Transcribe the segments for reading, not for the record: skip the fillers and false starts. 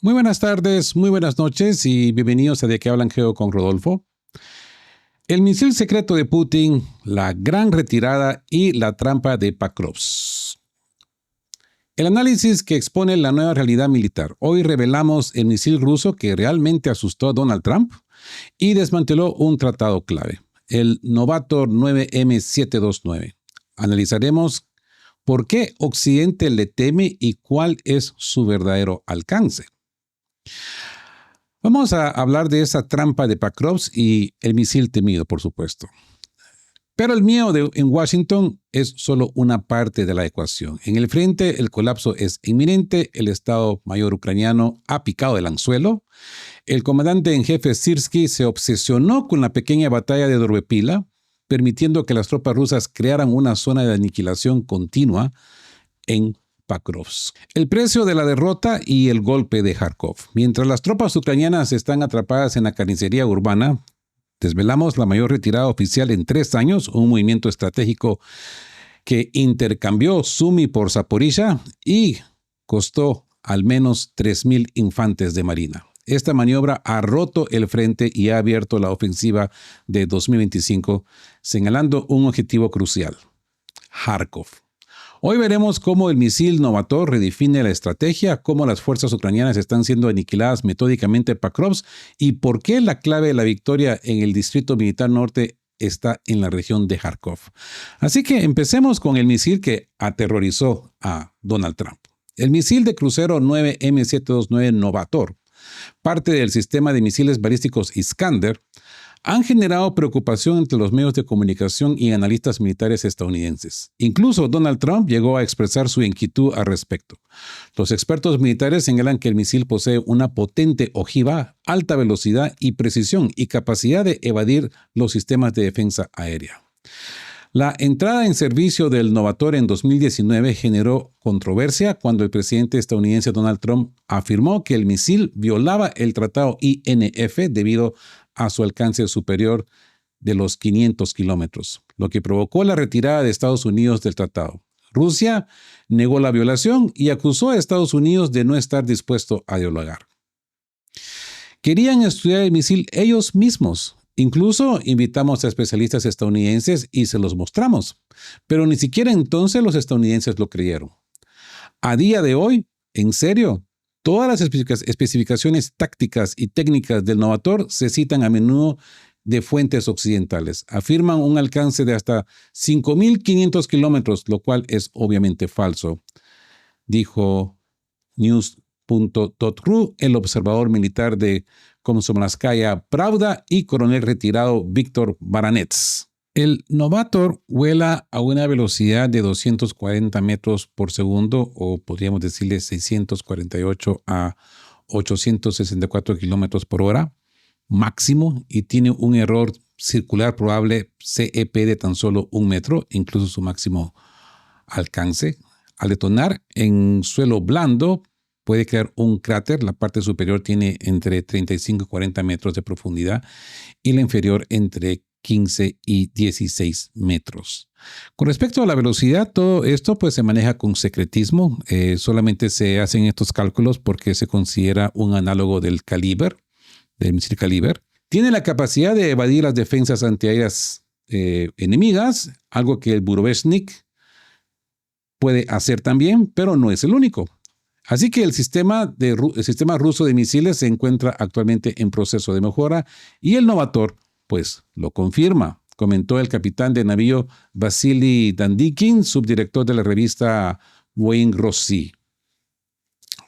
Muy buenas tardes, muy buenas noches y bienvenidos a De qué hablan Geo con Rodolfo. El misil secreto de Putin, la gran retirada y la trampa de Pakrovsk. El análisis que expone la nueva realidad militar. Hoy revelamos el misil ruso que realmente asustó a Donald Trump y desmanteló un tratado clave, el Novator 9M729. Analizaremos por qué Occidente le teme y cuál es su verdadero alcance. Vamos a hablar de esa trampa de Pakrovsk y el misil temido, por supuesto. Pero el miedo en Washington es solo una parte de la ecuación. En el frente, el colapso es inminente, el Estado Mayor ucraniano ha picado el anzuelo, el comandante en jefe Syrskyi se obsesionó con la pequeña batalla de Dorbepila, permitiendo que las tropas rusas crearan una zona de aniquilación continua en Pakrovsk. El precio de la derrota y el golpe de Kharkov. Mientras las tropas ucranianas están atrapadas en la carnicería urbana, desvelamos la mayor retirada oficial en 3 años, un movimiento estratégico que intercambió Sumy por Zaporizhia y costó al menos 3,000 infantes de marina. Esta maniobra ha roto el frente y ha abierto la ofensiva de 2025, señalando un objetivo crucial: Kharkov. Hoy veremos cómo el misil Novator redefine la estrategia, cómo las fuerzas ucranianas están siendo aniquiladas metódicamente en Pakrovsk y por qué la clave de la victoria en el Distrito Militar Norte está en la región de Kharkov. Así que empecemos con el misil que aterrorizó a Donald Trump. El misil de crucero 9M729 Novator, parte del sistema de misiles balísticos Iskander, han generado preocupación entre los medios de comunicación y analistas militares estadounidenses. Incluso Donald Trump llegó a expresar su inquietud al respecto. Los expertos militares señalan que el misil posee una potente ojiva, alta velocidad y precisión y capacidad de evadir los sistemas de defensa aérea. La entrada en servicio del Novator en 2019 generó controversia cuando el presidente estadounidense Donald Trump afirmó que el misil violaba el tratado INF debido a su alcance superior de los 500 kilómetros, lo que provocó la retirada de Estados Unidos del tratado. Rusia negó la violación y acusó a Estados Unidos de no estar dispuesto a dialogar. Querían estudiar el misil ellos mismos. Incluso invitamos a especialistas estadounidenses y se los mostramos, pero ni siquiera entonces los estadounidenses lo creyeron. A día de hoy, en serio, todas las especificaciones tácticas y técnicas del Novator se citan a menudo de fuentes occidentales. Afirman un alcance de hasta 5,500 kilómetros, lo cual es obviamente falso, dijo News.ru, el observador militar de Komsomolskaya Pravda y coronel retirado Víctor Baranets. El Novator vuela a una velocidad de 240 metros por segundo, o podríamos decirle 648 a 864 kilómetros por hora máximo, y tiene un error circular probable CEP de tan solo 1 metro, incluso su máximo alcance. Al detonar en suelo blando, puede crear un cráter. La parte superior tiene entre 35 y 40 metros de profundidad y la inferior entre 15 y 16 metros. Con respecto a la velocidad, todo esto pues se maneja con secretismo. Solamente se hacen estos cálculos porque se considera un análogo del misil Caliber. Tiene la capacidad de evadir las defensas antiaéreas enemigas, algo que el Burevestnik puede hacer también, pero no es el único. Así que el sistema ruso de misiles se encuentra actualmente en proceso de mejora y el Novator pues lo confirma, comentó el capitán de navío Vasily Dandikin, subdirector de la revista Voying Rossi.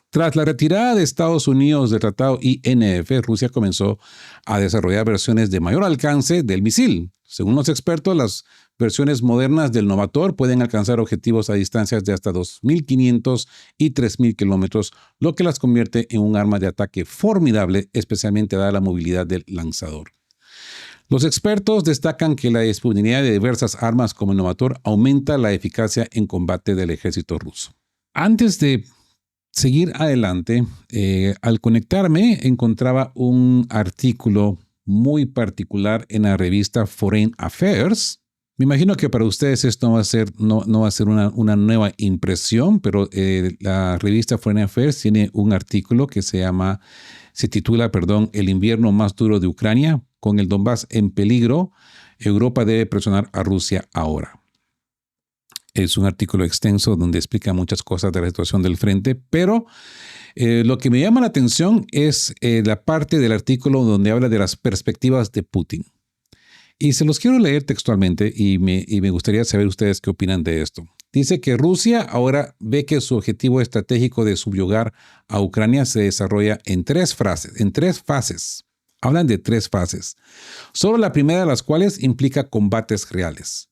Tras la retirada de Estados Unidos del tratado INF, Rusia comenzó a desarrollar versiones de mayor alcance del misil. Según los expertos, las versiones modernas del Novator pueden alcanzar objetivos a distancias de hasta 2,500 y 3,000 kilómetros, lo que las convierte en un arma de ataque formidable, especialmente dada la movilidad del lanzador. Los expertos destacan que la disponibilidad de diversas armas como el Novator aumenta la eficacia en combate del ejército ruso. Antes de seguir adelante, al conectarme encontraba un artículo muy particular en la revista Foreign Affairs Me imagino que para ustedes esto no va a ser una nueva impresión, pero la revista Foreign Affairs tiene un artículo que se titula, El invierno más duro de Ucrania, con el Donbass en peligro, Europa debe presionar a Rusia ahora. Es un artículo extenso donde explica muchas cosas de la situación del frente, pero lo que me llama la atención es la parte del artículo donde habla de las perspectivas de Putin. Y se los quiero leer textualmente y me gustaría saber ustedes qué opinan de esto. Dice que Rusia ahora ve que su objetivo estratégico de subyugar a Ucrania se desarrolla en tres fases. Hablan de tres fases. Solo la primera de las cuales implica combates reales.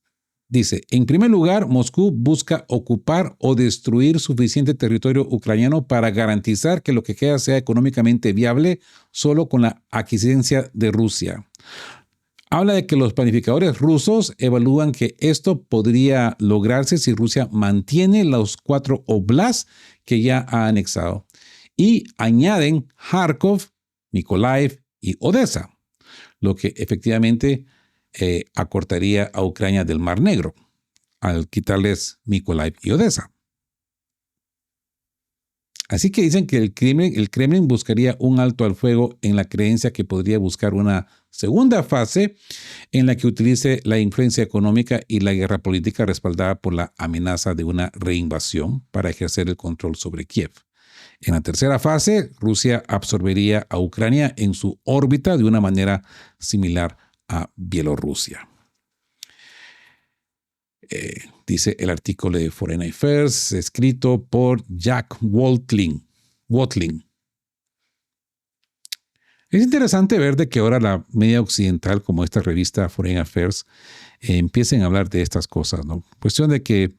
Dice, en primer lugar, Moscú busca ocupar o destruir suficiente territorio ucraniano para garantizar que lo que queda sea económicamente viable solo con la aquiescencia de Rusia. Habla de que los planificadores rusos evalúan que esto podría lograrse si Rusia mantiene los 4 oblasts que ya ha anexado. Y añaden Kharkov, Mykolaiv y Odessa, lo que efectivamente acortaría a Ucrania del Mar Negro al quitarles Mykolaiv y Odessa. Así que dicen que el Kremlin buscaría un alto al fuego en la creencia que podría buscar una segunda fase en la que utilice la influencia económica y la guerra política respaldada por la amenaza de una reinvasión para ejercer el control sobre Kiev. En la tercera fase, Rusia absorbería a Ucrania en su órbita de una manera similar a Bielorrusia. Dice el artículo de Foreign Affairs, escrito por Jack Watling. Es interesante ver de que ahora la media occidental, como esta revista Foreign Affairs, empiecen a hablar de estas cosas, ¿no? Cuestión de que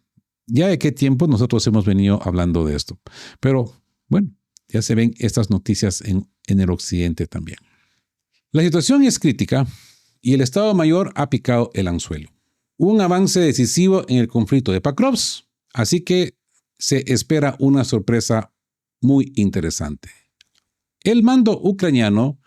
ya de qué tiempo nosotros hemos venido hablando de esto. Pero bueno, ya se ven estas noticias en el occidente también. La situación es crítica y el Estado Mayor ha picado el anzuelo. Un avance decisivo en el conflicto de Pakrovsk, así que se espera una sorpresa muy interesante. El mando ucraniano,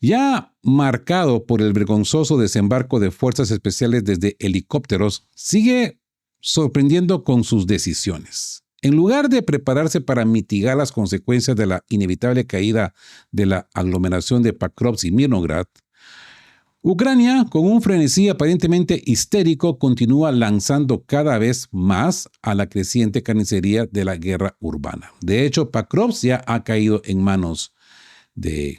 ya marcado por el vergonzoso desembarco de fuerzas especiales desde helicópteros, sigue sorprendiendo con sus decisiones. En lugar de prepararse para mitigar las consecuencias de la inevitable caída de la aglomeración de Pakrovsk y Mirnograd, Ucrania, con un frenesí aparentemente histérico, continúa lanzando cada vez más a la creciente carnicería de la guerra urbana. De hecho, Pakrovsk ya ha caído en manos de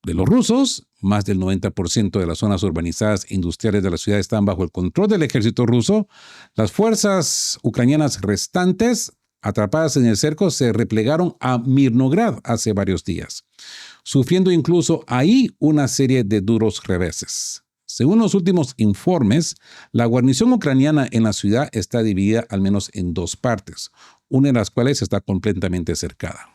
los rusos. Más del 90% de las zonas urbanizadas e industriales de la ciudad están bajo el control del ejército ruso. Las fuerzas ucranianas restantes, atrapadas en el cerco, se replegaron a Mirnograd hace varios días, sufriendo incluso ahí una serie de duros reveses. Según los últimos informes, la guarnición ucraniana en la ciudad está dividida al menos en dos partes, una de las cuales está completamente cercada.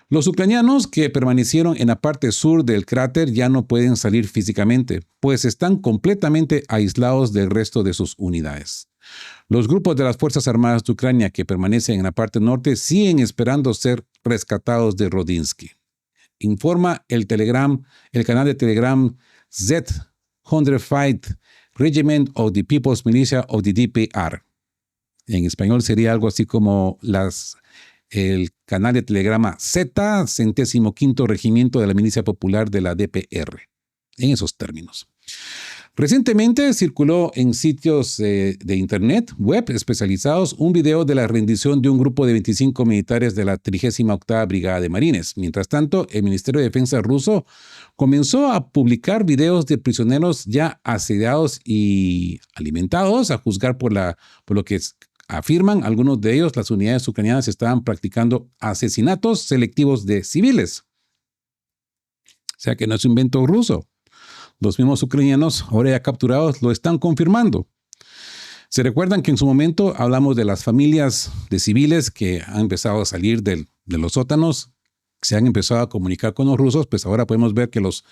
Los ucranianos que permanecieron en la parte sur del cráter ya no pueden salir físicamente, pues están completamente aislados del resto de sus unidades. Los grupos de las Fuerzas Armadas de Ucrania que permanecen en la parte norte siguen esperando ser rescatados de Rodinsky. Informa el canal de Telegram Z-105 Regiment of the People's Militia of the DPR. En español sería algo así como el canal de telegrama Z, 105º Regimiento de la Milicia Popular de la DPR. En esos términos. Recientemente circuló en sitios de internet, web especializados, un video de la rendición de un grupo de 25 militares de la 38ª Brigada de Marines. Mientras tanto, el Ministerio de Defensa ruso comenzó a publicar videos de prisioneros ya asediados y alimentados, a juzgar por lo que afirman algunos de ellos. Las unidades ucranianas estaban practicando asesinatos selectivos de civiles. O sea que no es un invento ruso. Los mismos ucranianos, ahora ya capturados, lo están confirmando. Se recuerdan que en su momento hablamos de las familias de civiles que han empezado a salir de los sótanos, se han empezado a comunicar con los rusos, pues ahora podemos ver que los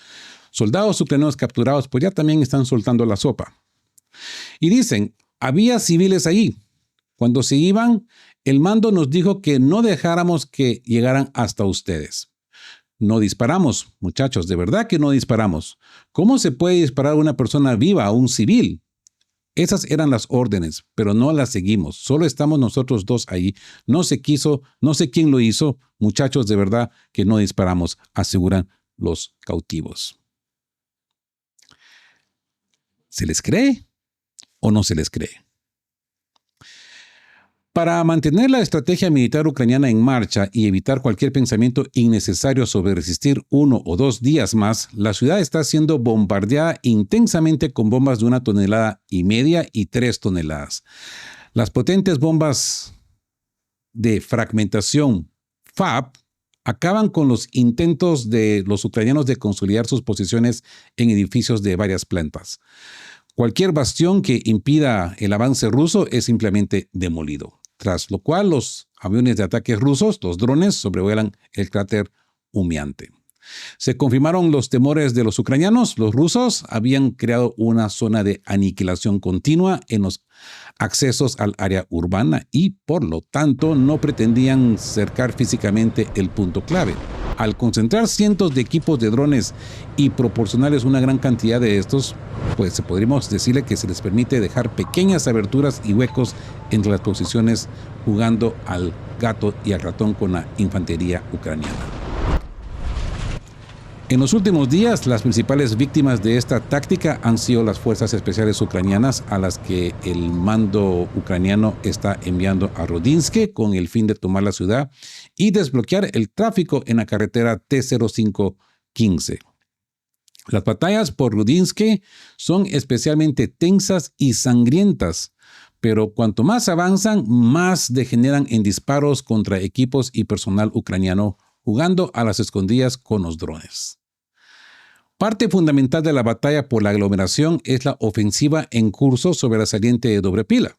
soldados ucranianos capturados pues ya también están soltando la sopa. Y dicen, había civiles ahí. Cuando se iban, el mando nos dijo que no dejáramos que llegaran hasta ustedes. No disparamos, muchachos, de verdad que no disparamos. ¿Cómo se puede disparar a una persona viva, a un civil? Esas eran las órdenes, pero no las seguimos. Solo estamos nosotros dos ahí. No se quiso, no sé quién lo hizo. Muchachos, de verdad que no disparamos, aseguran los cautivos. ¿Se les cree o no se les cree? Para mantener la estrategia militar ucraniana en marcha y evitar cualquier pensamiento innecesario sobre resistir 1 o 2 días más, la ciudad está siendo bombardeada intensamente con bombas de 1,5 toneladas y 3 toneladas. Las potentes bombas de fragmentación FAB acaban con los intentos de los ucranianos de consolidar sus posiciones en edificios de varias plantas. Cualquier bastión que impida el avance ruso es simplemente demolido. Tras lo cual, los aviones de ataque rusos, los drones, sobrevuelan el cráter humeante. Se confirmaron los temores de los ucranianos. Los rusos habían creado una zona de aniquilación continua en los accesos al área urbana y, por lo tanto, no pretendían cercar físicamente el punto clave. Al concentrar cientos de equipos de drones y proporcionarles una gran cantidad de estos, pues podríamos decirle que se les permite dejar pequeñas aberturas y huecos entre las posiciones, jugando al gato y al ratón con la infantería ucraniana. En los últimos días, las principales víctimas de esta táctica han sido las fuerzas especiales ucranianas, a las que el mando ucraniano está enviando a Rodinske con el fin de tomar la ciudad y desbloquear el tráfico en la carretera T0515. Las batallas por Rodinske son especialmente tensas y sangrientas, pero cuanto más avanzan, más degeneran en disparos contra equipos y personal ucraniano, jugando a las escondidas con los drones. Parte fundamental de la batalla por la aglomeración es la ofensiva en curso sobre la saliente de Dobropila.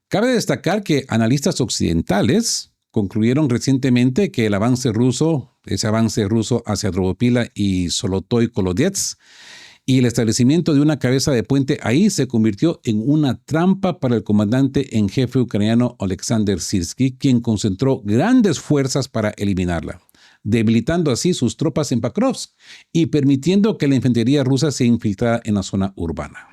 Cabe destacar que analistas occidentales concluyeron recientemente que ese avance ruso hacia Dobropila y Zolotoy-Kolodets y el establecimiento de una cabeza de puente ahí se convirtió en una trampa para el comandante en jefe ucraniano Oleksandr Syrskyi, quien concentró grandes fuerzas para eliminarla, debilitando así sus tropas en Pakrovsk y permitiendo que la infantería rusa se infiltrara en la zona urbana.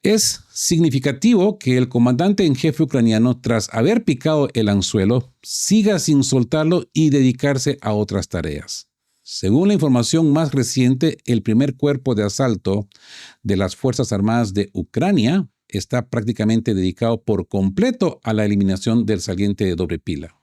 Es significativo que el comandante en jefe ucraniano, tras haber picado el anzuelo, siga sin soltarlo y dedicarse a otras tareas. Según la información más reciente, el primer cuerpo de asalto de las Fuerzas Armadas de Ucrania está prácticamente dedicado por completo a la eliminación del saliente de Dobropila.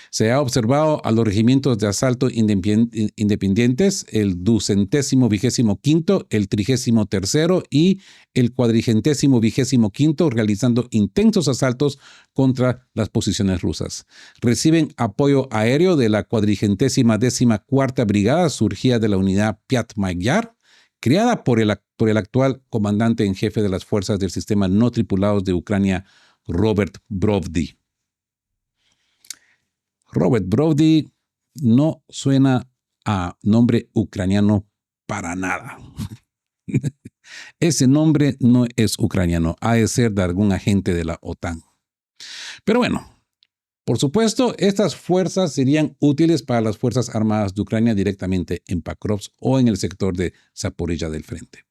Se ha observado a los regimientos de asalto independientes, el 225º, el 33º y el 425º, realizando intensos asaltos contra las posiciones rusas. Reciben apoyo aéreo de la 414ª Brigada, surgida de la unidad Piat Magyar, creada por el actual comandante en jefe de las fuerzas del sistema no tripulados de Ucrania, Robert Brovdy. Robert Brovdy no suena a nombre ucraniano para nada. Ese nombre no es ucraniano, ha de ser de algún agente de la OTAN. Pero bueno, por supuesto, estas fuerzas serían útiles para las Fuerzas Armadas de Ucrania directamente en Pakrovsk o en el sector de Zaporilla del frente,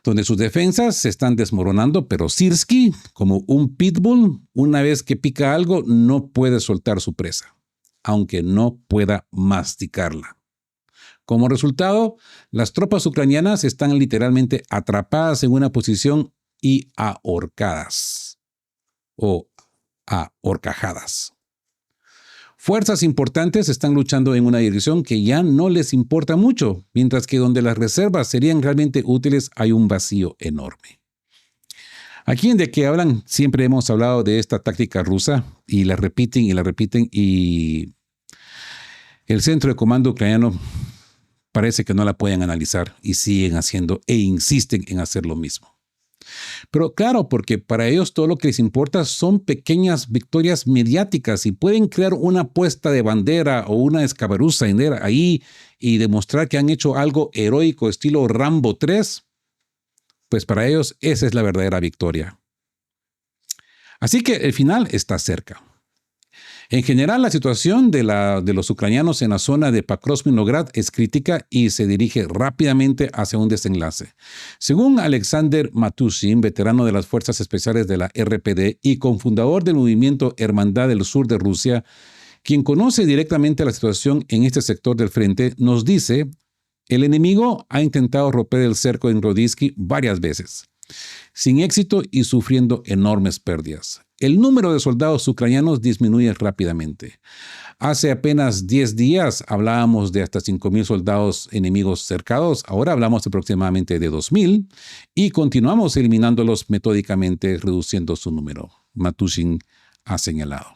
donde sus defensas se están desmoronando, pero Syrskyi, como un pitbull, una vez que pica algo, no puede soltar su presa, aunque no pueda masticarla. Como resultado, las tropas ucranianas están literalmente atrapadas en una posición y ahorcadas o ahorcajadas. Fuerzas importantes están luchando en una dirección que ya no les importa mucho, mientras que donde las reservas serían realmente útiles hay un vacío enorme. Aquí en De Qué Hablan siempre hemos hablado de esta táctica rusa y la repiten y el centro de comando ucraniano parece que no la pueden analizar y siguen haciendo e insisten en hacer lo mismo. Pero claro, porque para ellos todo lo que les importa son pequeñas victorias mediáticas y pueden crear una puesta de bandera o una escaberuza ahí y demostrar que han hecho algo heroico estilo Rambo 3, pues para ellos esa es la verdadera victoria. Así que el final está cerca. En general, la situación de los ucranianos en la zona de Pakrovsk-Milograd es crítica y se dirige rápidamente hacia un desenlace. Según Alexander Matushin, veterano de las Fuerzas Especiales de la RPD y cofundador del movimiento Hermandad del Sur de Rusia, quien conoce directamente la situación en este sector del frente, nos dice: el enemigo ha intentado romper el cerco en Rodinsky varias veces, sin éxito y sufriendo enormes pérdidas. El número de soldados ucranianos disminuye rápidamente. Hace apenas 10 días hablábamos de hasta 5.000 soldados enemigos cercados, ahora hablamos aproximadamente de 2.000 y continuamos eliminándolos metódicamente, reduciendo su número, Matushin ha señalado.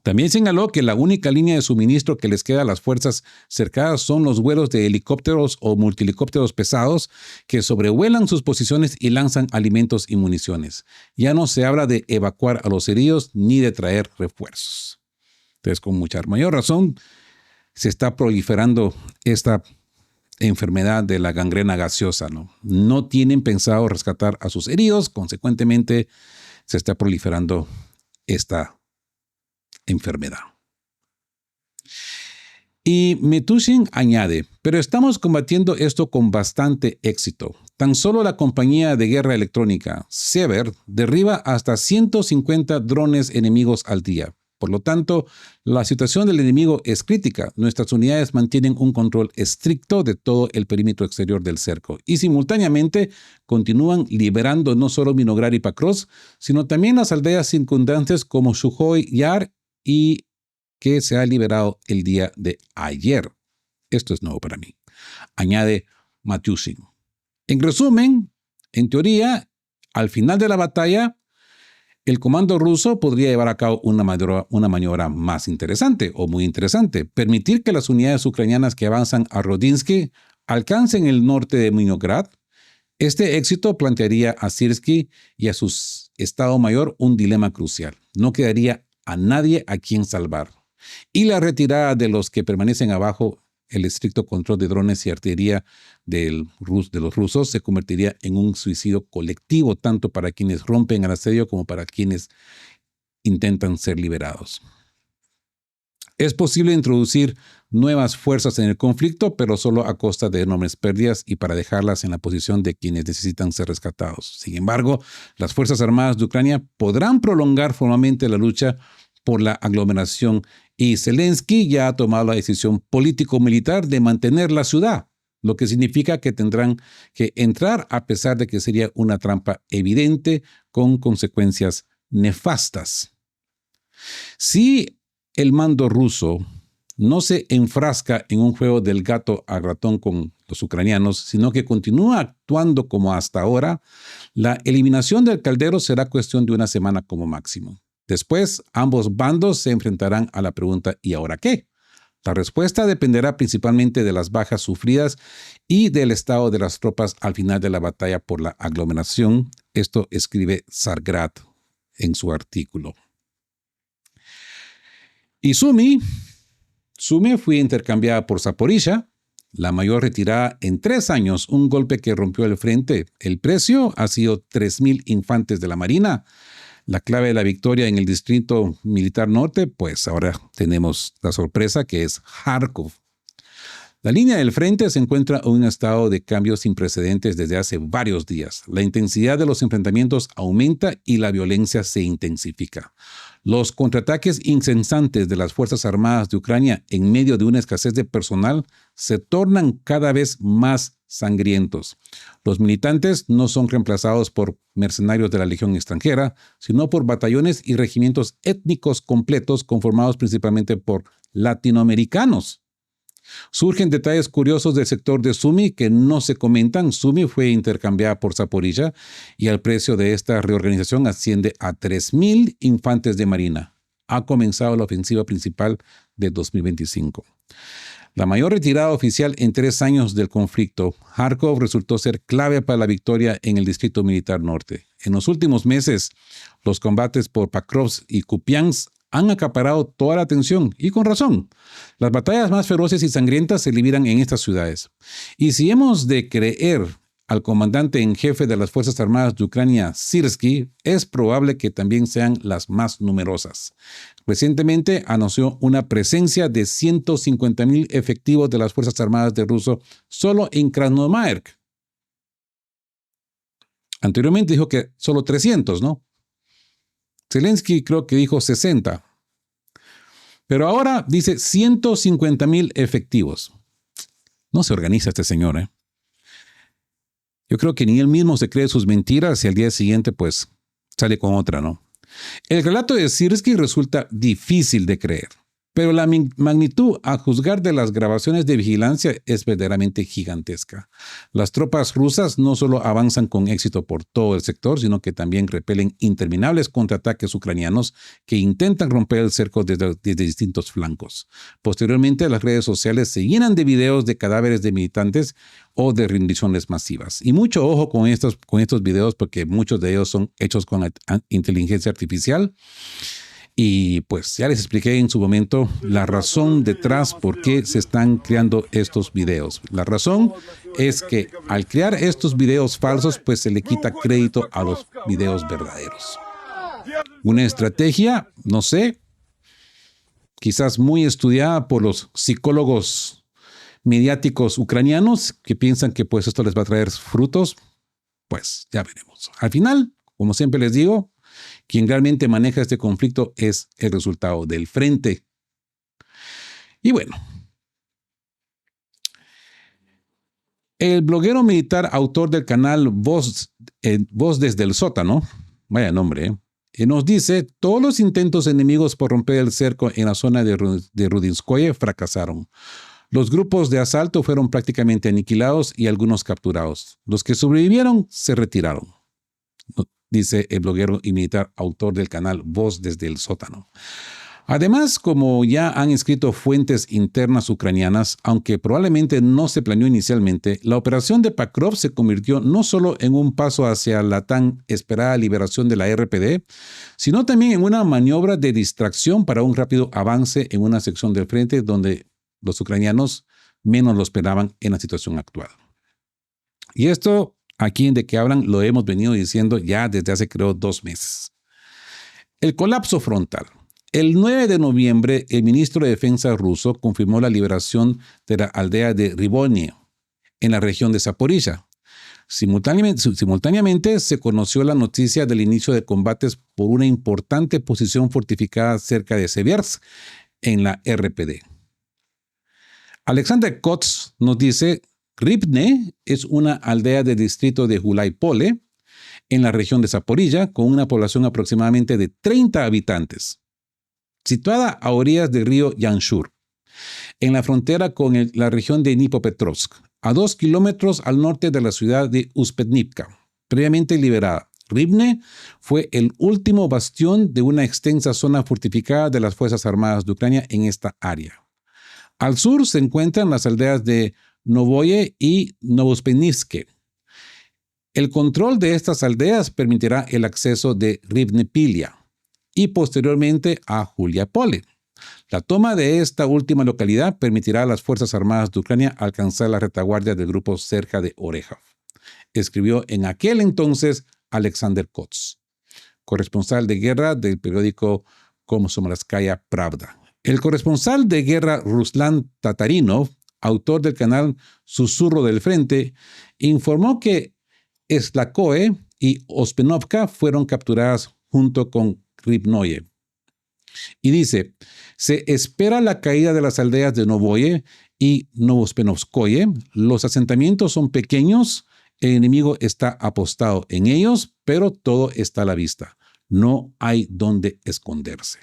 También señaló que la única línea de suministro que les queda a las fuerzas cercadas son los vuelos de helicópteros o multihelicópteros pesados que sobrevuelan sus posiciones y lanzan alimentos y municiones. Ya no se habla de evacuar a los heridos ni de traer refuerzos. Entonces, con mucha mayor razón, se está proliferando esta enfermedad de la gangrena gaseosa, ¿no? No tienen pensado rescatar a sus heridos, consecuentemente se está proliferando esta enfermedad. Y Matushin añade: pero estamos combatiendo esto con bastante éxito. Tan solo la compañía de guerra electrónica Sever derriba hasta 150 drones enemigos al día. Por lo tanto, la situación del enemigo es crítica. Nuestras unidades mantienen un control estricto de todo el perímetro exterior del cerco y simultáneamente continúan liberando no solo Milograd y Pakrovsk, sino también las aldeas circundantes como Sukhoi Yar, y que se ha liberado el día de ayer. Esto es nuevo para mí, añade Matushin. En resumen, en teoría, al final de la batalla, el comando ruso podría llevar a cabo una maniobra más interesante o muy interesante: permitir que las unidades ucranianas que avanzan a Rodinsky alcancen el norte de Milograd. Este éxito plantearía a Sirsky y a su Estado Mayor un dilema crucial. No quedaría a nadie a quien salvar. Y la retirada de los que permanecen abajo el estricto control de drones y artillería de los rusos se convertiría en un suicidio colectivo, tanto para quienes rompen el asedio como para quienes intentan ser liberados. Es posible introducir nuevas fuerzas en el conflicto, pero solo a costa de enormes pérdidas y para dejarlas en la posición de quienes necesitan ser rescatados. Sin embargo, las Fuerzas Armadas de Ucrania podrán prolongar formalmente la lucha por la aglomeración y Zelensky ya ha tomado la decisión político-militar de mantener la ciudad, lo que significa que tendrán que entrar a pesar de que sería una trampa evidente con consecuencias nefastas. Si el mando ruso no se enfrasca en un juego del gato a ratón con los ucranianos, sino que continúa actuando como hasta ahora, la eliminación del caldero será cuestión de una semana como máximo. Después, ambos bandos se enfrentarán a la pregunta: ¿y ahora qué? La respuesta dependerá principalmente de las bajas sufridas y del estado de las tropas al final de la batalla por la aglomeración. Esto escribe Sargrad en su artículo. Y Sumy fue intercambiada por Zaporizhia, la mayor retirada en 3 años, un golpe que rompió el frente. El precio ha sido 3.000 infantes de la Marina. La clave de la victoria en el Distrito Militar Norte, pues ahora tenemos la sorpresa que es Kharkov. La línea del frente se encuentra en un estado de cambio sin precedentes desde hace varios días. La intensidad de los enfrentamientos aumenta y la violencia se intensifica. Los contraataques incesantes de las Fuerzas Armadas de Ucrania en medio de una escasez de personal se tornan cada vez más sangrientos. Los militantes no son reemplazados por mercenarios de la Legión extranjera, sino por batallones y regimientos étnicos completos conformados principalmente por latinoamericanos. Surgen detalles curiosos del sector de Sumy que no se comentan. Sumy fue intercambiada por Zaporizhia y el precio de esta reorganización asciende a 3.000 infantes de marina. Ha comenzado la ofensiva principal de 2025. La mayor retirada oficial en 3 años del conflicto, Kharkov resultó ser clave para la victoria en el Distrito Militar Norte. En los últimos meses, los combates por Pakrovsk y Kupiansk han acaparado toda la atención, y con razón. Las batallas más feroces y sangrientas se libran en estas ciudades. Y si hemos de creer al comandante en jefe de las Fuerzas Armadas de Ucrania, Syrskyi, es probable que también sean las más numerosas. Recientemente anunció una presencia de 150,000 efectivos de las Fuerzas Armadas de Rusia solo en Krasnoyarsk. Anteriormente dijo que solo 300, ¿no? Zelensky creo que dijo 60. Pero ahora dice 150,000 efectivos. No se organiza este señor, ¿eh? Yo creo que ni él mismo se cree sus mentiras y al día siguiente pues sale con otra, ¿no? El relato de Syrskyi resulta difícil de creer, pero la magnitud a juzgar de las grabaciones de vigilancia es verdaderamente gigantesca. Las tropas rusas no solo avanzan con éxito por todo el sector, sino que también repelen interminables contraataques ucranianos que intentan romper el cerco desde distintos flancos. Posteriormente, las redes sociales se llenan de videos de cadáveres de militantes o de rendiciones masivas. Y mucho ojo con estos videos porque muchos de ellos son hechos con inteligencia artificial. Y pues ya les expliqué en su momento la razón detrás por qué se están creando estos videos. La razón es que al crear estos videos falsos, pues se le quita crédito a los videos verdaderos. Una estrategia, no sé, quizás muy estudiada por los psicólogos mediáticos ucranianos que piensan que pues esto les va a traer frutos. Pues ya veremos. Al final, como siempre les digo, quien realmente maneja este conflicto es el resultado del frente. Y bueno, el bloguero militar autor del canal Voz desde el sótano, vaya nombre, nos dice, todos los intentos enemigos por romper el cerco en la zona de Rudinskoye fracasaron. Los grupos de asalto fueron prácticamente aniquilados y algunos capturados. Los que sobrevivieron se retiraron, dice el bloguero y militar autor del canal Voz desde el sótano. Además, como ya han escrito fuentes internas ucranianas, aunque probablemente no se planeó inicialmente, la operación de Pakrovsk se convirtió no solo en un paso hacia la tan esperada liberación de la RPD, sino también en una maniobra de distracción para un rápido avance en una sección del frente donde los ucranianos menos lo esperaban en la situación actual. Y esto, aquí de que hablan, lo hemos venido diciendo ya desde hace creo 2 meses. El colapso frontal. El 9 de noviembre, el ministro de Defensa ruso confirmó la liberación de la aldea de Rivonie, en la región de Zaporizhia. Simultáneamente, se conoció la noticia del inicio de combates por una importante posición fortificada cerca de Seversk, en la RPD. Alexander Kots nos dice, Rivne es una aldea del distrito de Gulaipole, en la región de Zaporizhia, con una población aproximadamente de 30 habitantes. Situada a orillas del río Yanshur, en la frontera con la región de Dnipropetrovsk, a 2 kilómetros al norte de la ciudad de Uspetnivka, previamente liberada. Rivne fue el último bastión de una extensa zona fortificada de las Fuerzas Armadas de Ucrania en esta área. Al sur se encuentran las aldeas de Novoye y Novospennivske. El control de estas aldeas permitirá el acceso de Rivne-Pilia y posteriormente a Juliapole. La toma de esta última localidad permitirá a las Fuerzas Armadas de Ucrania alcanzar la retaguardia del grupo cerca de Orekhov, escribió en aquel entonces Alexander Kots, corresponsal de guerra del periódico Komsomolskaya Pravda. El corresponsal de guerra Ruslan Tatarinov, autor del canal Susurro del Frente, informó que Slakoe y Ospenovka fueron capturadas junto con Rivnoye. Y dice, se espera la caída de las aldeas de Novoye y Novospenovskoye. Los asentamientos son pequeños, el enemigo está apostado en ellos, pero todo está a la vista. No hay dónde esconderse.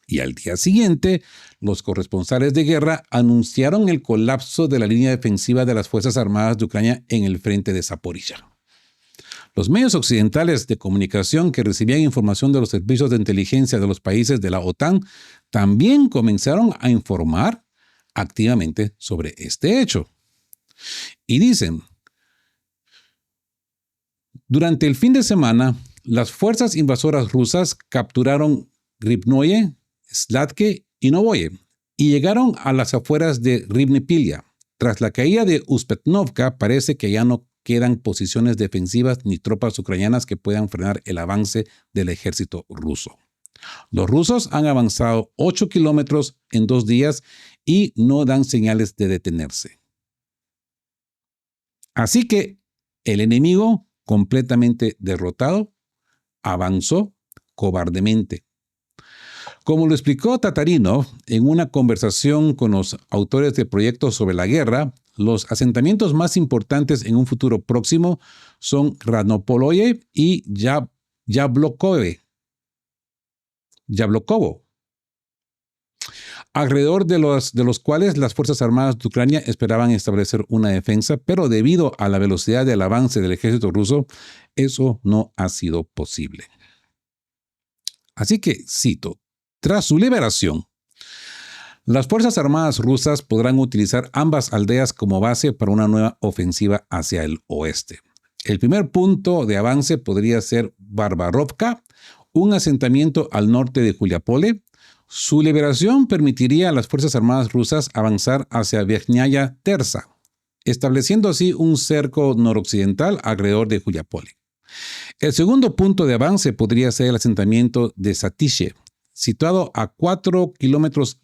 Y al día siguiente, los corresponsales de guerra anunciaron el colapso de la línea defensiva de las Fuerzas Armadas de Ucrania en el frente de Zaporizhia. Los medios occidentales de comunicación que recibían información de los servicios de inteligencia de los países de la OTAN también comenzaron a informar activamente sobre este hecho. Y dicen, durante el fin de semana, las fuerzas invasoras rusas capturaron Rivnoye, Slatke y Novoye y llegaron a las afueras de Rivne-Pilia. Tras la caída de Uspetnovka, parece que ya no quedan posiciones defensivas ni tropas ucranianas que puedan frenar el avance del ejército ruso. Los rusos han avanzado 8 kilómetros en 2 días y no dan señales de detenerse. Así que el enemigo, completamente derrotado, avanzó cobardemente. Como lo explicó Tatarino en una conversación con los autores de proyectos sobre la guerra, los asentamientos más importantes en un futuro próximo son Radnopoloye y Yablokovo, alrededor de los cuales las Fuerzas Armadas de Ucrania esperaban establecer una defensa, pero debido a la velocidad del avance del ejército ruso, eso no ha sido posible. Así que, cito, tras su liberación, las Fuerzas Armadas rusas podrán utilizar ambas aldeas como base para una nueva ofensiva hacia el oeste. El primer punto de avance podría ser Barbarovka, un asentamiento al norte de Juliapole. Su liberación permitiría a las Fuerzas Armadas rusas avanzar hacia Verkhnaya Terza, estableciendo así un cerco noroccidental alrededor de Juliapole. El segundo punto de avance podría ser el asentamiento de Satiche, situado a 4,5 kilómetros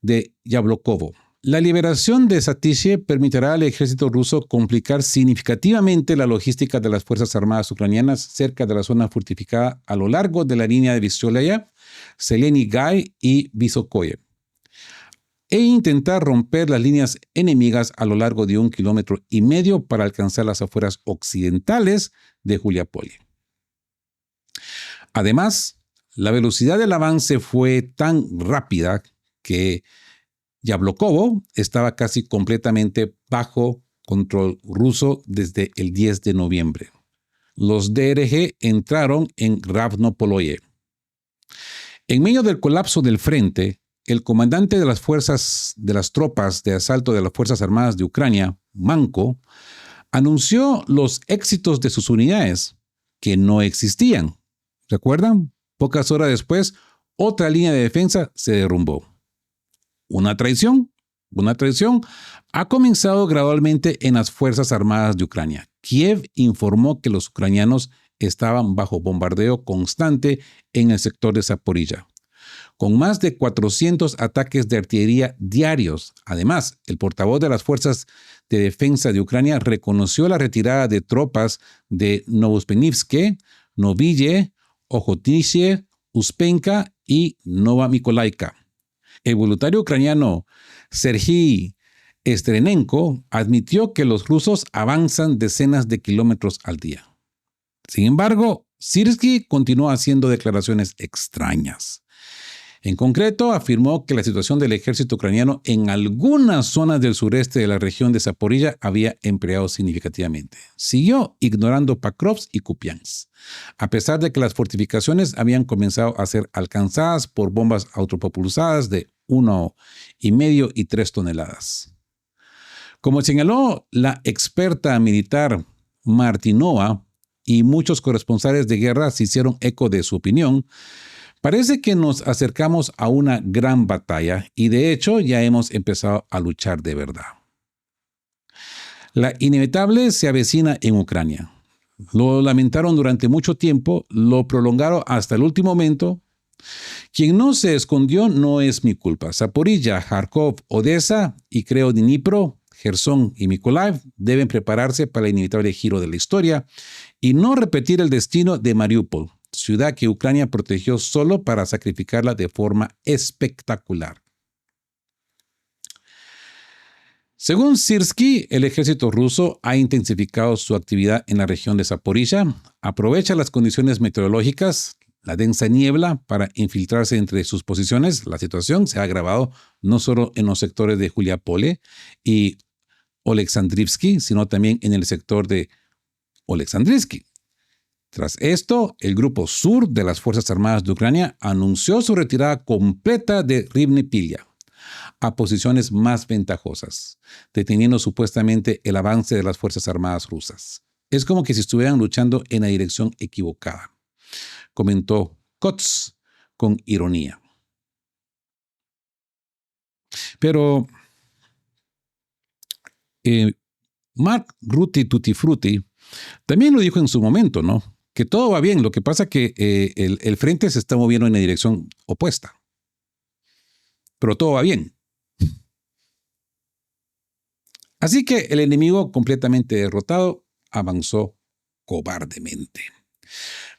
de Yablokovo. La liberación de Satiche permitirá al ejército ruso complicar significativamente la logística de las Fuerzas Armadas ucranianas cerca de la zona fortificada a lo largo de la línea de Vystolia, Zeleny Gai y Vysokoye, e intentar romper las líneas enemigas a lo largo de 1,5 kilómetros para alcanzar las afueras occidentales de Juliapole. Además, la velocidad del avance fue tan rápida que Yablokovo estaba casi completamente bajo control ruso desde el 10 de noviembre. Los DRG entraron en Ravnopoloye. En medio del colapso del frente, el comandante de las tropas de asalto de las Fuerzas Armadas de Ucrania, Manko, anunció los éxitos de sus unidades, que no existían. ¿Recuerdan? Pocas horas después, otra línea de defensa se derrumbó. Una traición ha comenzado gradualmente en las Fuerzas Armadas de Ucrania. Kiev informó que los ucranianos estaban bajo bombardeo constante en el sector de Zaporilla, con más de 400 ataques de artillería diarios. Además, el portavoz de las Fuerzas de Defensa de Ucrania reconoció la retirada de tropas de Novosibirsk, Noville, Okhotnice, Uspenka y Nova Mikolaivka. El voluntario ucraniano Serhiy Strenenko admitió que los rusos avanzan decenas de kilómetros al día. Sin embargo, Syrskyi continuó haciendo declaraciones extrañas. En concreto, afirmó que la situación del ejército ucraniano en algunas zonas del sureste de la región de Zaporilla había empeorado significativamente. Siguió ignorando Pakrovsk y Kupiansk, a pesar de que las fortificaciones habían comenzado a ser alcanzadas por bombas autopropulsadas de 1,5 y 3 toneladas. Como señaló la experta militar Martinova, y muchos corresponsales de guerra se hicieron eco de su opinión, parece que nos acercamos a una gran batalla y de hecho ya hemos empezado a luchar de verdad. La inevitable se avecina en Ucrania. Lo lamentaron durante mucho tiempo, lo prolongaron hasta el último momento. Quien no se escondió no es mi culpa. Zaporilla, Kharkov, Odessa y creo Dnipro, Gerson y Mykolaiv deben prepararse para el inevitable giro de la historia y no repetir el destino de Mariupol, ciudad que Ucrania protegió solo para sacrificarla de forma espectacular. Según Syrskyi, el ejército ruso ha intensificado su actividad en la región de Zaporilla, aprovecha las condiciones meteorológicas, la densa niebla, para infiltrarse entre sus posiciones. La situación se ha agravado no solo en los sectores de Juliapole y Oleksandrivsky, sino también en el sector de Oleksandrivsky. Tras esto, el Grupo Sur de las Fuerzas Armadas de Ucrania anunció su retirada completa de Rivne-Pilia a posiciones más ventajosas, deteniendo supuestamente el avance de las Fuerzas Armadas rusas. Es como que si estuvieran luchando en la dirección equivocada, comentó Kots con ironía. Pero Mark Rutte Tutti Frutti también lo dijo en su momento, ¿no? Que todo va bien. Lo que pasa es que el frente se está moviendo en la dirección opuesta. Pero todo va bien. Así que el enemigo, completamente derrotado, avanzó cobardemente.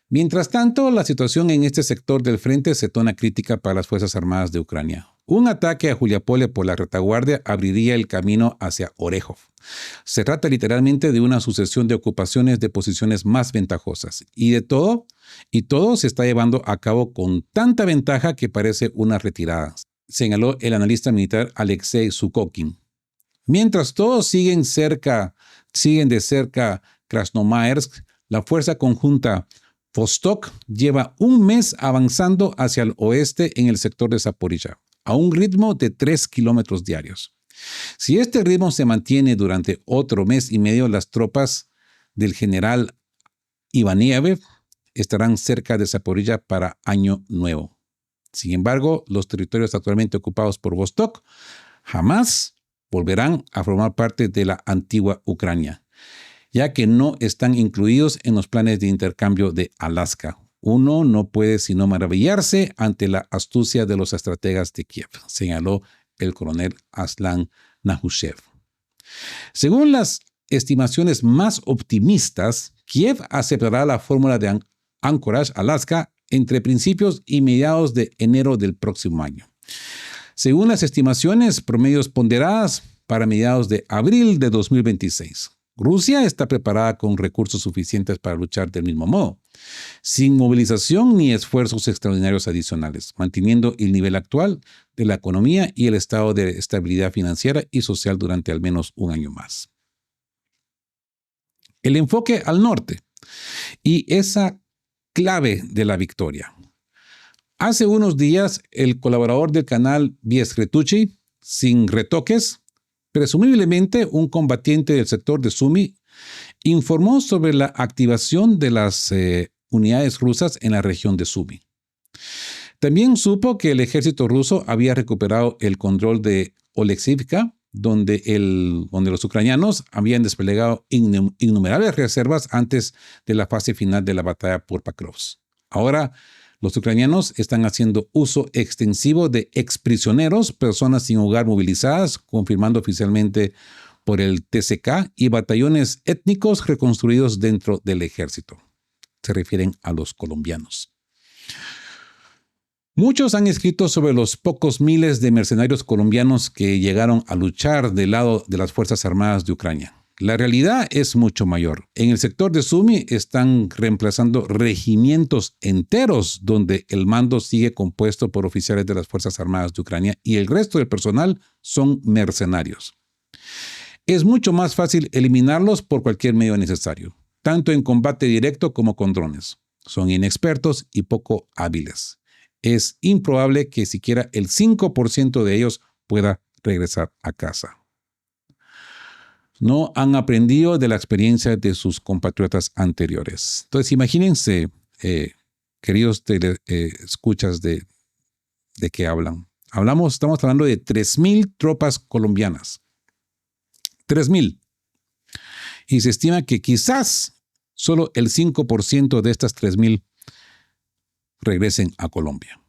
Mientras tanto, la situación en este sector del frente se torna crítica para las Fuerzas Armadas de Ucrania. Un ataque a Juliapole por la retaguardia abriría el camino hacia Orejov. Se trata literalmente de una sucesión de ocupaciones de posiciones más ventajosas. Y todo se está llevando a cabo con tanta ventaja que parece una retirada, señaló el analista militar Alexei Sukokin. Mientras todos siguen de cerca Krasnomaersk, la fuerza conjunta Vostok lleva un mes avanzando hacia el oeste en el sector de Zaporizhia, a un ritmo de 3 kilómetros diarios. Si este ritmo se mantiene durante otro mes y medio, las tropas del general Ivaniev estarán cerca de Zaporizhia para Año Nuevo. Sin embargo, los territorios actualmente ocupados por Vostok jamás volverán a formar parte de la antigua Ucrania, ya que no están incluidos en los planes de intercambio de Alaska. Uno no puede sino maravillarse ante la astucia de los estrategas de Kiev, señaló el coronel Aslan Nahushev. Según las estimaciones más optimistas, Kiev aceptará la fórmula de Anchorage, Alaska, entre principios y mediados de enero del próximo año. Según las estimaciones promedios ponderadas para mediados de abril de 2026. Rusia está preparada con recursos suficientes para luchar del mismo modo, sin movilización ni esfuerzos extraordinarios adicionales, manteniendo el nivel actual de la economía y el estado de estabilidad financiera y social durante al menos un año más. El enfoque al norte y esa clave de la victoria. Hace unos días, el colaborador del canal Viescretucci, sin retoques, presumiblemente un combatiente del sector de Sumy, informó sobre la activación de las unidades rusas en la región de Sumy. También supo que el ejército ruso había recuperado el control de Oleksivka, donde los ucranianos habían desplegado innumerables reservas antes de la fase final de la batalla por Pakrovsk. Ahora, los ucranianos están haciendo uso extensivo de exprisioneros, personas sin hogar movilizadas, confirmando oficialmente por el TCK, y batallones étnicos reconstruidos dentro del ejército. Se refieren a los colombianos. Muchos han escrito sobre los pocos miles de mercenarios colombianos que llegaron a luchar del lado de las Fuerzas Armadas de Ucrania. La realidad es mucho mayor. En el sector de Sumy están reemplazando regimientos enteros donde el mando sigue compuesto por oficiales de las Fuerzas Armadas de Ucrania y el resto del personal son mercenarios. Es mucho más fácil eliminarlos por cualquier medio necesario, tanto en combate directo como con drones. Son inexpertos y poco hábiles. Es improbable que siquiera el 5% de ellos pueda regresar a casa. No han aprendido de la experiencia de sus compatriotas anteriores. Entonces, imagínense, queridos escuchas de qué hablan. Estamos hablando de 3,000 tropas colombianas. 3,000. Y se estima que quizás solo el 5% de estas 3,000 regresen a Colombia.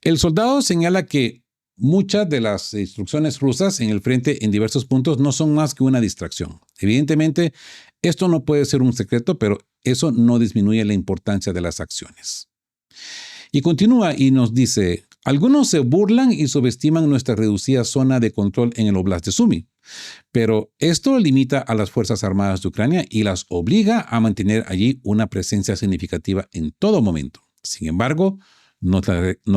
El soldado señala que muchas de las instrucciones rusas en el frente en diversos puntos no son más que una distracción. Evidentemente, esto no puede ser un secreto, pero eso no disminuye la importancia de las acciones. Y continúa y nos dice, algunos se burlan y subestiman nuestra reducida zona de control en el Oblast de Sumy, pero esto limita a las Fuerzas Armadas de Ucrania y las obliga a mantener allí una presencia significativa en todo momento. Sin embargo, no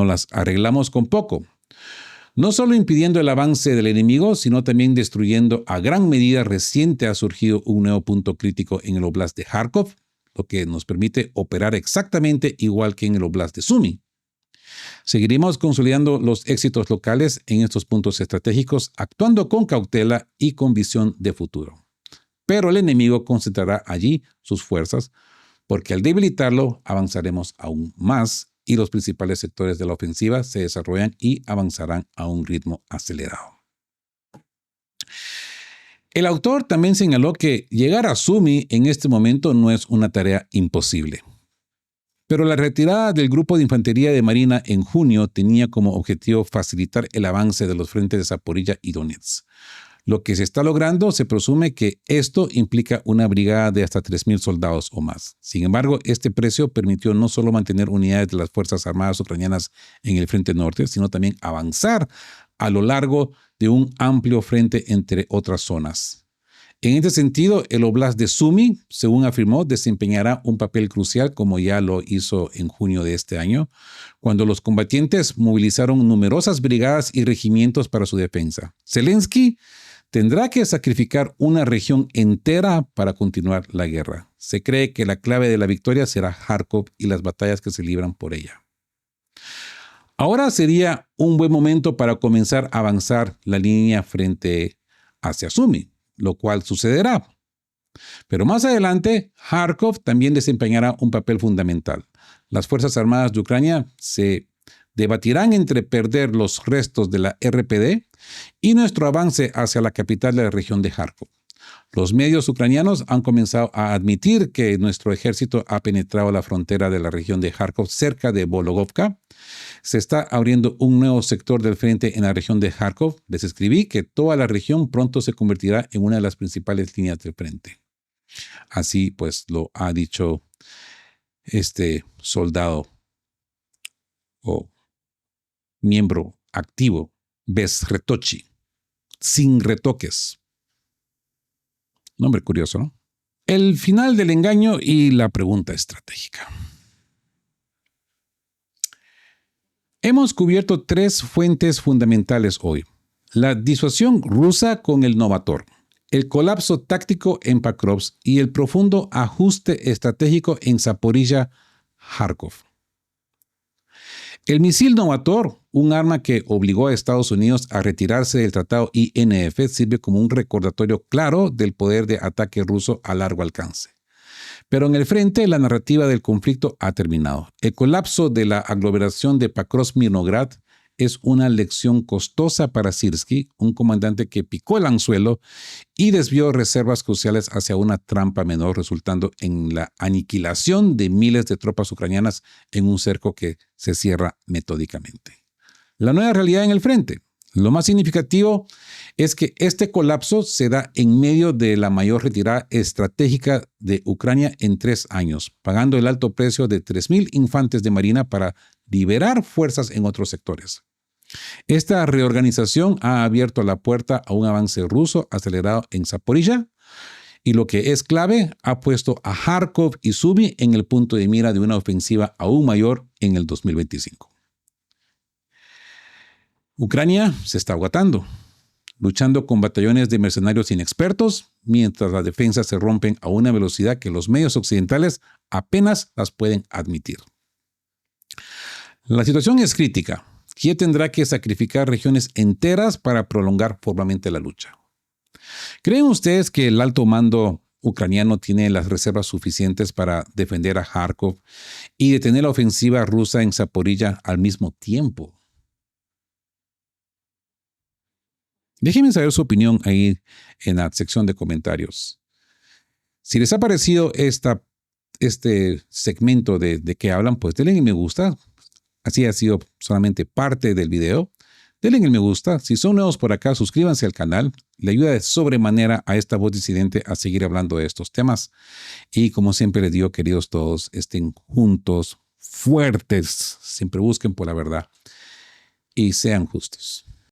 las arreglamos con poco. No solo impidiendo el avance del enemigo, sino también destruyendo a gran medida. Reciente ha surgido un nuevo punto crítico en el Oblast de Kharkov, lo que nos permite operar exactamente igual que en el Oblast de Sumy. Seguiremos consolidando los éxitos locales en estos puntos estratégicos, actuando con cautela y con visión de futuro. Pero el enemigo concentrará allí sus fuerzas, porque al debilitarlo avanzaremos aún más y los principales sectores de la ofensiva se desarrollan y avanzarán a un ritmo acelerado. El autor también señaló que llegar a Sumy en este momento no es una tarea imposible. Pero la retirada del Grupo de Infantería de Marina en junio tenía como objetivo facilitar el avance de los frentes de Zaporilla y Donetsk. Lo que se está logrando, se presume que esto implica una brigada de hasta 3.000 soldados o más. Sin embargo, este precio permitió no solo mantener unidades de las Fuerzas Armadas ucranianas en el frente norte, sino también avanzar a lo largo de un amplio frente entre otras zonas. En este sentido, el Oblast de Sumy, según afirmó, desempeñará un papel crucial como ya lo hizo en junio de este año, cuando los combatientes movilizaron numerosas brigadas y regimientos para su defensa. Zelensky tendrá que sacrificar una región entera para continuar la guerra. Se cree que la clave de la victoria será Kharkov y las batallas que se libran por ella. Ahora sería un buen momento para comenzar a avanzar la línea frente hacia Sumy, lo cual sucederá. Pero más adelante, Kharkov también desempeñará un papel fundamental. Las Fuerzas Armadas de Ucrania se debatirán entre perder los restos de la RPD y nuestro avance hacia la capital de la región de Kharkov. Los medios ucranianos han comenzado a admitir que nuestro ejército ha penetrado la frontera de la región de Kharkov cerca de Vologovka. Se está abriendo un nuevo sector del frente en la región de Kharkov. Les escribí que toda la región pronto se convertirá en una de las principales líneas del frente. Así pues lo ha dicho este soldado o miembro activo, Bezretochi, sin retoques. Nombre curioso, ¿no? El final del engaño y la pregunta estratégica. Hemos cubierto 3 fuentes fundamentales hoy. La disuasión rusa con el Novator, el colapso táctico en Pakrovsk y el profundo ajuste estratégico en Zaporilla, Kharkov. El misil Novator, un arma que obligó a Estados Unidos a retirarse del tratado INF, sirve como un recordatorio claro del poder de ataque ruso a largo alcance. Pero en el frente, la narrativa del conflicto ha terminado. El colapso de la aglomeración de Pakrovsk-Mirnograd es una lección costosa para Syrskyi, un comandante que picó el anzuelo y desvió reservas cruciales hacia una trampa menor, resultando en la aniquilación de miles de tropas ucranianas en un cerco que se cierra metódicamente. La nueva realidad en el frente. Lo más significativo es que este colapso se da en medio de la mayor retirada estratégica de Ucrania en 3 años, pagando el alto precio de 3.000 infantes de marina para liberar fuerzas en otros sectores. Esta reorganización ha abierto la puerta a un avance ruso acelerado en Zaporilla y, lo que es clave, ha puesto a Kharkov y Sumy en el punto de mira de una ofensiva aún mayor en el 2025. Ucrania se está agotando, luchando con batallones de mercenarios inexpertos, mientras las defensas se rompen a una velocidad que los medios occidentales apenas las pueden admitir. La situación es crítica. Kiev tendrá que sacrificar regiones enteras para prolongar formalmente la lucha. ¿Creen ustedes que el alto mando ucraniano tiene las reservas suficientes para defender a Kharkov y detener la ofensiva rusa en Zaporilla al mismo tiempo? Déjenme saber su opinión ahí en la sección de comentarios. Si les ha parecido este segmento de qué hablan, pues denle en me gusta. Así ha sido solamente parte del video. Denle en me gusta. Si son nuevos por acá, suscríbanse al canal. Le ayuda de sobremanera a esta voz disidente a seguir hablando de estos temas. Y como siempre les digo, queridos todos, estén juntos, fuertes. Siempre busquen por la verdad y sean justos.